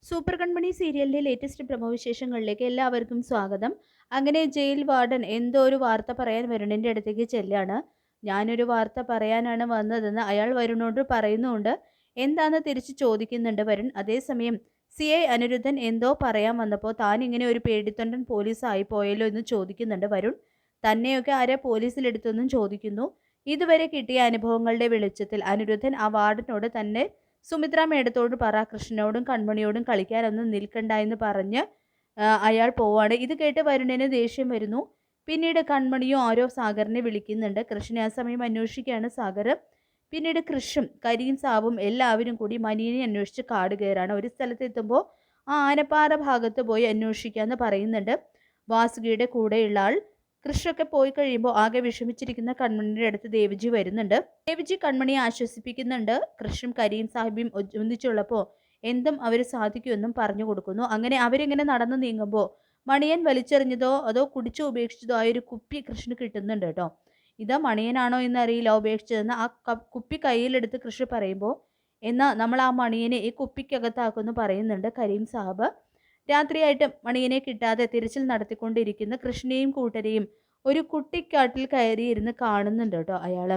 Super കൺമണി സീരിയലിലെ latest promo വിശേഷങ്ങളിലേക്ക് എല്ലാവർക്കും സ്വാഗതം. അങ്ങനെ ജയിൽ വാർഡൻ എന്തോ ഒരു വാർത്ത പറയാൻ വരുണിന്റെ അടുത്തേക്ക് ചെല്ലാണ്. ഞാനൊരു വാർത്ത പറയാനാണ് വന്നതെന്ന് അയാൾ വരുണോട് പറയുന്നുണ്ട്. എന്താന്ന് തിരിച്ചു ചോദിക്കുന്നുണ്ട് വരുൺ. അതേസമയം CI അനിരുദ്ധൻ എന്തോ പറയാൻ വന്നപ്പോൾ താൻ ഇങ്ങനെ ഒരു പേടിത്തൊണ്ടൻ പോലീസ് ആയി പോയല്ലോ എന്ന് ചോദിക്കുന്നുണ്ട് വരുൺ. തന്നെയൊക്കെ ആരെ പോലീസിലെടുത്തെന്നും ചോദിക്കുന്നു. ഇതുവരെ കിട്ടിയ അനുഭവങ്ങളുടെ വെളിച്ചത്തിൽ അനിരുദ്ധൻ ആ വാർഡനോട് തന്നെ സുമിത്ര മേഡത്തോട് പറ, കൃഷ്ണനോടും കൺമണിയോടും കളിക്കാനൊന്നും നിൽക്കണ്ട എന്ന് പറഞ്ഞ് അയാൾ പോവാണ്. ഇത് കേട്ട് വരുണിന് ദേഷ്യം വരുന്നു. പിന്നീട് കൺമണിയോ ആരോ സാഗറിനെ വിളിക്കുന്നുണ്ട്. കൃഷ്ണനെ ആ സമയം അന്വേഷിക്കുകയാണ് സാഗർ. പിന്നീട് കൃഷും കരിയും സാബും എല്ലാവരും കൂടി മനിയനെ അന്വേഷിച്ച് കാട് കയറാണ്. ഒരു സ്ഥലത്തെത്തുമ്പോൾ ആ ആനപ്പാറ ഭാഗത്ത് പോയി അന്വേഷിക്കാമെന്ന് പറയുന്നുണ്ട്. വാസുകിയുടെ കൂടെയുള്ള ആൾ. കൃഷൊക്കെ പോയി കഴിയുമ്പോൾ ആകെ വിഷമിച്ചിരിക്കുന്ന കൺമണിയുടെ അടുത്ത് ദേവജി വരുന്നുണ്ട്. ദേവജി കൺമണിയെ ആശ്വസിപ്പിക്കുന്നുണ്ട്. കൃഷും കരീം സാഹിബും ഒന്നിച്ചുള്ളപ്പോൾ എന്തും അവർ സാധിക്കുമെന്നും പറഞ്ഞു കൊടുക്കുന്നു. അങ്ങനെ അവരിങ്ങനെ നടന്നു നീങ്ങുമ്പോൾ മണിയൻ വലിച്ചെറിഞ്ഞതോ അതോ കുടിച്ചു ഉപേക്ഷിച്ചതോ ആയ ഒരു കുപ്പി കൃഷ്ണന് കിട്ടുന്നുണ്ട് കേട്ടോ. ഇതാ മണിയനാണോ എന്നറിയില്ല ഉപേക്ഷിച്ചതെന്ന് ആ കുപ്പി കയ്യിലെടുത്ത് കൃഷി പറയുമ്പോൾ എന്നാൽ നമ്മൾ ആ മണിയനെ ഈ കുപ്പിക്കകത്താക്കുമെന്ന് പറയുന്നുണ്ട് കരീം സാഹബ്. രാത്രിയായിട്ട് മണിയനെ കിട്ടാതെ തിരച്ചിൽ നടത്തിക്കൊണ്ടിരിക്കുന്ന കൃഷ്ണനെയും കൂട്ടരെയും ഒരു കുട്ടിക്കാട്ടിൽ കയറിയിരുന്ന് കാണുന്നുണ്ട് കേട്ടോ അയാൾ.